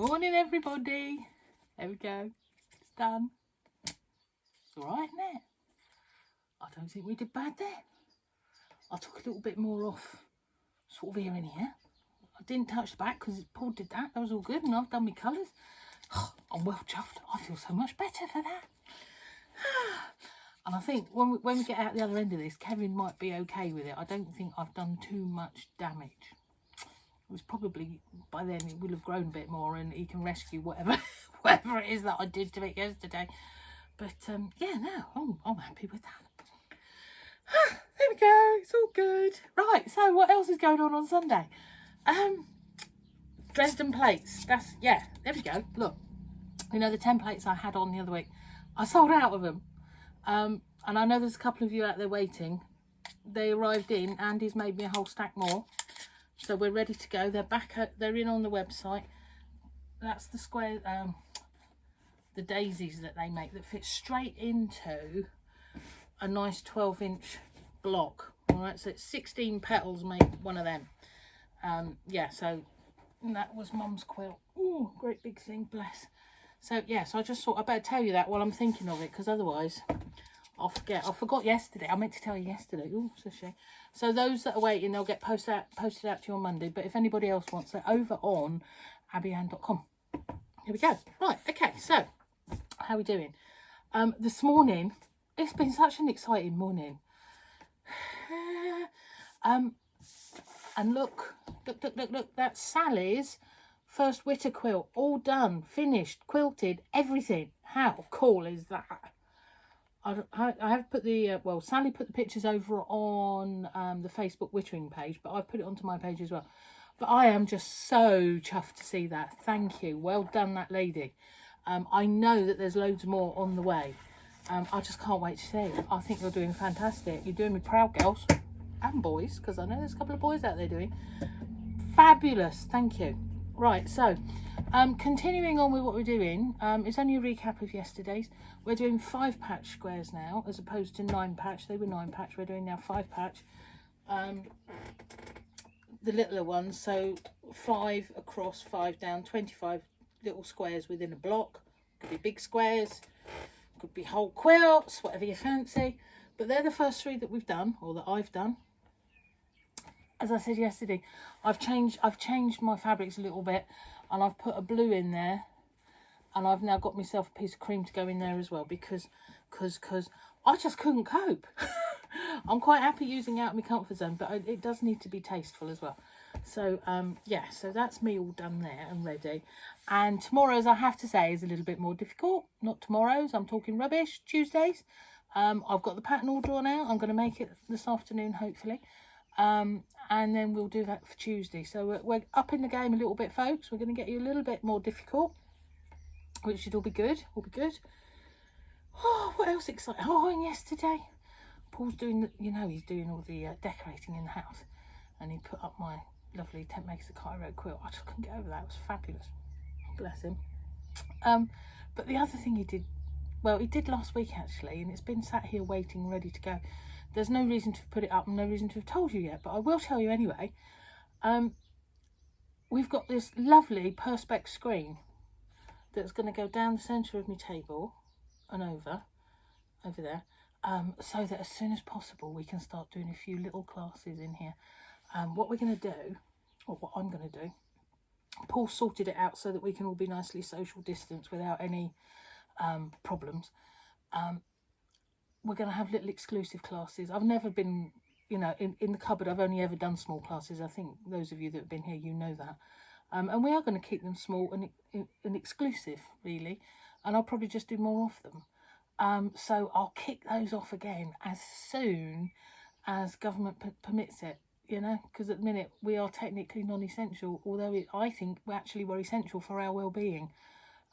Morning, everybody. There we go. It's done. It's all right, isn't it? I don't think we did bad there. I took a little bit more off, sort of here and here. I didn't touch the back because Paul did that. That was all good, and I've done my colours. I'm well chuffed. I feel so much better for that. And I think when we get out the other end of this, Kevin might be okay with it. I don't think I've done too much damage. It was probably, by then it will have grown a bit more and he can rescue whatever it is that I did to it yesterday. But yeah, no, I'm happy with that. There we go, it's all good. Right, so what else is going on Sunday? Dresden plates. Yeah, there we go. Look, you know the templates I had on the other week, I sold out of them. And I know there's a couple of you out there waiting. They arrived in. Andy's made me a whole stack more. So we're ready to go. They're back. They're in on the website. That's the square, the daisies that they make that fit straight into a nice 12-inch block. All right, so it's 16 petals make one of them. Yeah, so that was Mum's quilt. Oh, great big thing, bless. So yeah, so I just thought I better tell you that while I'm thinking of it, because otherwise I'll forget. I forgot yesterday. I meant to tell you yesterday. Oh, so shame. So those that are waiting, they'll get posted out to you on Monday. But if anybody else wants it, over on abbyann.com. Here we go. Right, okay, so how are we doing? This morning, it's been such an exciting morning. And look, that's Sally's first Witter quilt, all done, finished, quilted, everything. How cool is that? I have put the, well, Sally put the pictures over on the Facebook Wittering page, but I've put it onto my page as well. But I am just so chuffed to see that. Thank you. Well done, that lady. I know that there's loads more on the way. I just can't wait to see. I think you're doing fantastic. You're doing me proud, girls and boys, because I know there's a couple of boys out there doing fabulous. Thank you. Right, so continuing on with what we're doing, it's only a recap of yesterday's. We're doing 5 patch squares now as opposed to 9 patch. They were 9 patch. We're doing now 5 patch. The littler ones, so 5 across, 5 down, 25 little squares within a block. Could be big squares, could be whole quilts, whatever you fancy. But they're the first 3 that we've done, or that I've done. As I said yesterday, I've changed my fabrics a little bit, and I've put a blue in there, and I've now got myself a piece of cream to go in there as well, because I just couldn't cope. I'm quite happy using out of my comfort zone, but it does need to be tasteful as well. So yeah, so that's me all done there and ready. And tomorrow's, I have to say, is a little bit more difficult. Not tomorrow's, I'm talking rubbish, Tuesdays. I've got the pattern all drawn out. I'm going to make it this afternoon, hopefully. And then we'll do that for Tuesday. So we're up in the game a little bit, folks. We're going to get you a little bit more difficult, which should all be good. All be good. Oh, what else exciting? Oh, and yesterday, Paul's doing, you know, he's doing all the decorating in the house, and he put up my lovely Tent Makes the Cairo quilt. I just couldn't get over that. It was fabulous. Bless him. But the other thing he did, well, he did last week actually, and it's been sat here waiting, ready to go. There's no reason to have put it up and no reason to have told you yet, but I will tell you anyway. We've got this lovely Perspex screen that's going to go down the centre of my table and over there, so that as soon as possible we can start doing a few little classes in here. What we're going to do, or what I'm going to do, Paul sorted it out so that we can all be nicely social distance without any problems. We're going to have little exclusive classes. I've never been, you know, in the cupboard, I've only ever done small classes. I think those of you that have been here, you know that. And we are going to keep them small and exclusive, really. And I'll probably just do more of them. So I'll kick those off again as soon as government permits it, you know, because at the minute we are technically non-essential, although I think we're essential for our well-being.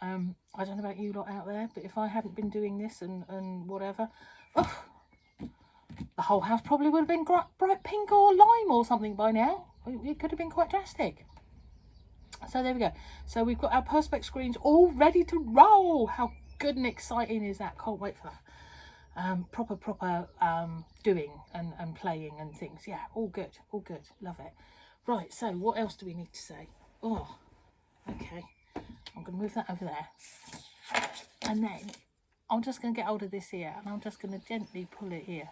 I don't know about you lot out there, but if I hadn't been doing this and whatever, the whole house probably would have been bright pink or lime or something by now. It could have been quite drastic. So there we go. So we've got our Perspex screens all ready to roll. How good and exciting is that? Can't wait for that. Proper doing and playing and things. Yeah, all good, love it. Right, so what else do we need to say? Oh, okay. I'm going to move that over there. And then I'm just going to get hold of this here and I'm just going to gently pull it here.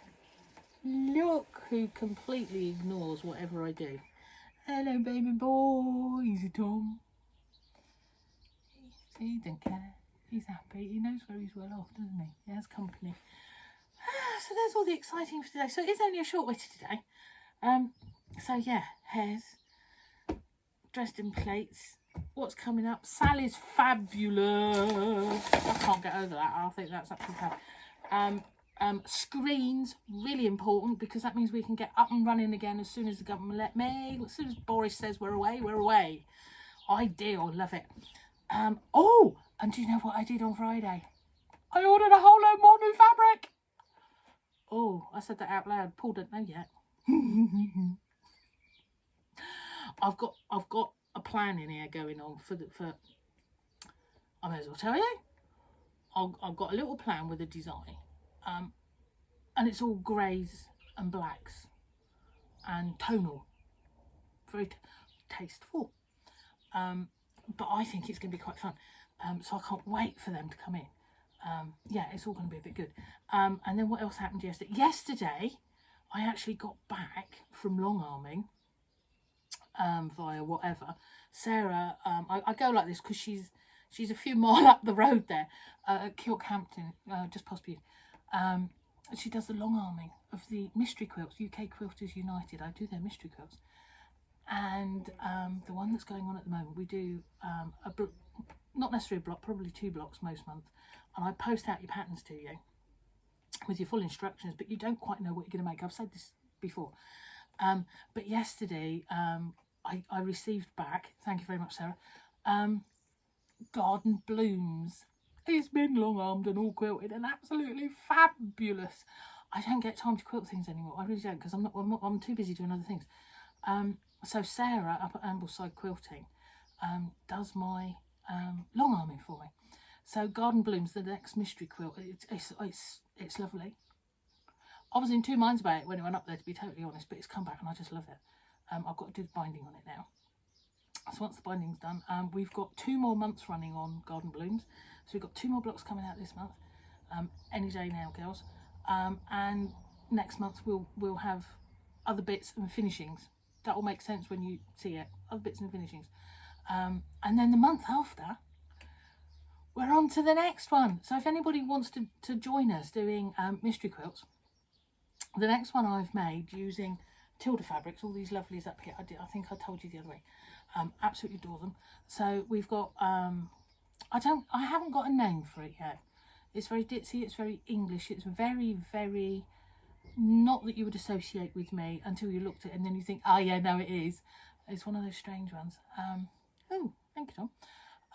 Look who completely ignores whatever I do. Hello, baby boy. He's a Tom. See, he don't care. He's happy. He knows where he's well off, doesn't he? He has company. So there's all the exciting for today. So it is only a short witter today. So yeah, hairs, Dresden plates. What's coming up? Sally's fabulous. I can't get over that. I think that's absolutely fab. Screens, really important, because that means we can get up and running again as soon as the government let me. As soon as Boris says we're away, we're away. Ideal, love it. Oh, and do you know what I did on Friday? I ordered a whole load more new fabric. Oh, I said that out loud. Paul don't know yet. I've got a plan in here going on for I may as well tell you. I've got a little plan with a design, and it's all greys and blacks and tonal, very tasteful. But I think it's going to be quite fun. So I can't wait for them to come in. Yeah, it's all going to be a bit good. And then what else happened yesterday? Yesterday, I actually got back from long arming via whatever. Sarah, I go like this because she's a few miles up the road there at Kilthampton, just past you. She does the long arming of the mystery quilts, UK Quilters United. I do their mystery quilts. And the one that's going on at the moment, we do not necessarily a block, probably 2 blocks most months, and I post out your patterns to you with your full instructions, but you don't quite know what you're going to make. I've said this before, but yesterday I received back, thank you very much, Sarah, garden blooms. It's been long armed and all quilted and absolutely fabulous. I don't get time to quilt things anymore. I really don't, because I'm too busy doing other things. So Sarah up at Ambleside Quilting does my long arming for me. So Garden Blooms, the next mystery quilt, it's lovely. I was in 2 minds about it when it went up there, to be totally honest, but it's come back and I just love it. I've got to do the binding on it now. So once the binding's done, we've got 2 more months running on Garden Blooms. So we've got 2 more blocks coming out this month. Any day now, girls. And next month we'll have other bits and finishings. That will make sense when you see it. Other bits and finishings. And then the month after, we're on to the next one. So if anybody wants to join us doing mystery quilts, the next one I've made using Tilda fabrics, all these lovelies up here. I think I told you the other way. Absolutely adore them. So we've got, I haven't got a name for it yet. It's very ditzy, it's very English, it's very, very, not that you would associate with me until you looked at it and then you think, oh yeah, no it is. It's one of those strange ones. Oh, thank you,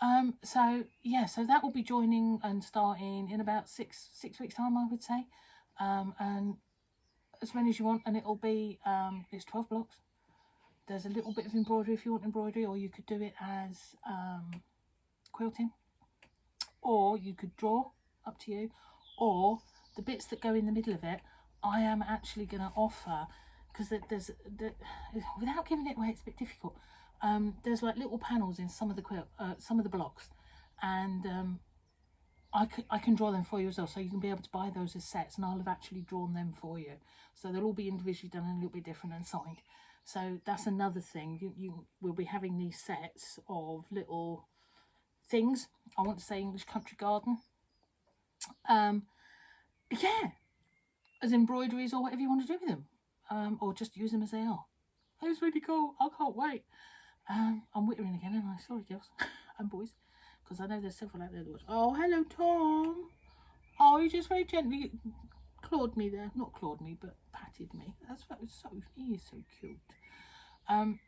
Tom. So yeah, so that will be joining and starting in about six weeks time, I would say. And as many as you want, and it'll be, it's 12 blocks. There's a little bit of embroidery if you want embroidery, or you could do it as quilting, or you could draw, up to you, or the bits that go in the middle of it, I am actually going to offer, because there's, without giving it away, it's a bit difficult. There's like little panels in some of the blocks, and I can draw them for you as well, so you can be able to buy those as sets, and I'll have actually drawn them for you. So they'll all be individually done and a little bit different and signed. So that's another thing. You will be having these sets of little things. I want to say English country garden. Yeah, as embroideries or whatever you want to do with them, or just use them as they are. It's really cool. I can't wait. I'm wittering again, and I sorry girls and boys, because I know there's several out there that watch. Oh, hello Tom. Oh, you just very gently clawed me there. Not clawed me, but patted me. He is so cute.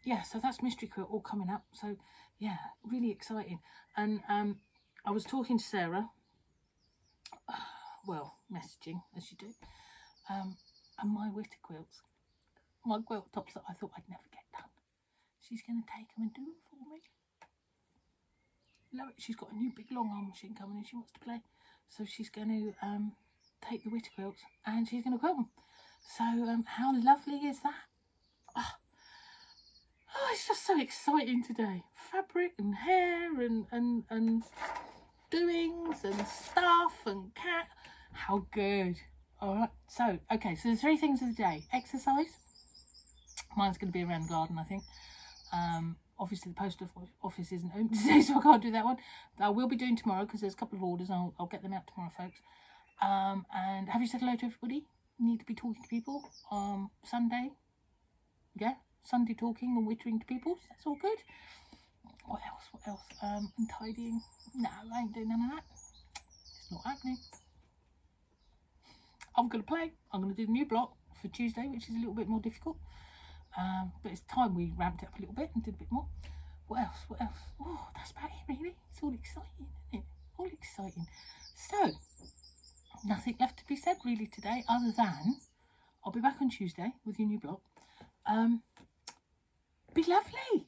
Yeah, so that's mystery quilt all coming up. So yeah, really exciting. And I was talking to Sarah, well, messaging as you do, and my witter quilts, my quilt tops that I thought I'd never get done, she's going to take them and do them for me. Love it. She's got a new big long arm machine coming and she wants to play, so she's going to take the witter quilts and she's going to quilt them. So how lovely is that? Oh, it's just so exciting today. fabric and hair and doings and stuff and cat. How good. All right, so okay, so the 3 things of the day. Exercise, mine's going to be around the garden, I think. Obviously the post office isn't open today, so I can't do that one. I will be doing tomorrow because there's a couple of orders. I'll get them out tomorrow, folks. And have you said hello to everybody? Need to be talking to people. Sunday, yeah, Sunday talking and wittering to people. That's all good. What else? And tidying. No, I ain't doing none of that. It's not happening. I'm going to play. I'm going to do the new block for Tuesday, which is a little bit more difficult. But it's time we ramped it up a little bit and did a bit more. What else? Oh, that's about it, really. It's all exciting, isn't it? All exciting. So, nothing left to be said, really, today, other than I'll be back on Tuesday with your new block. Be lovely.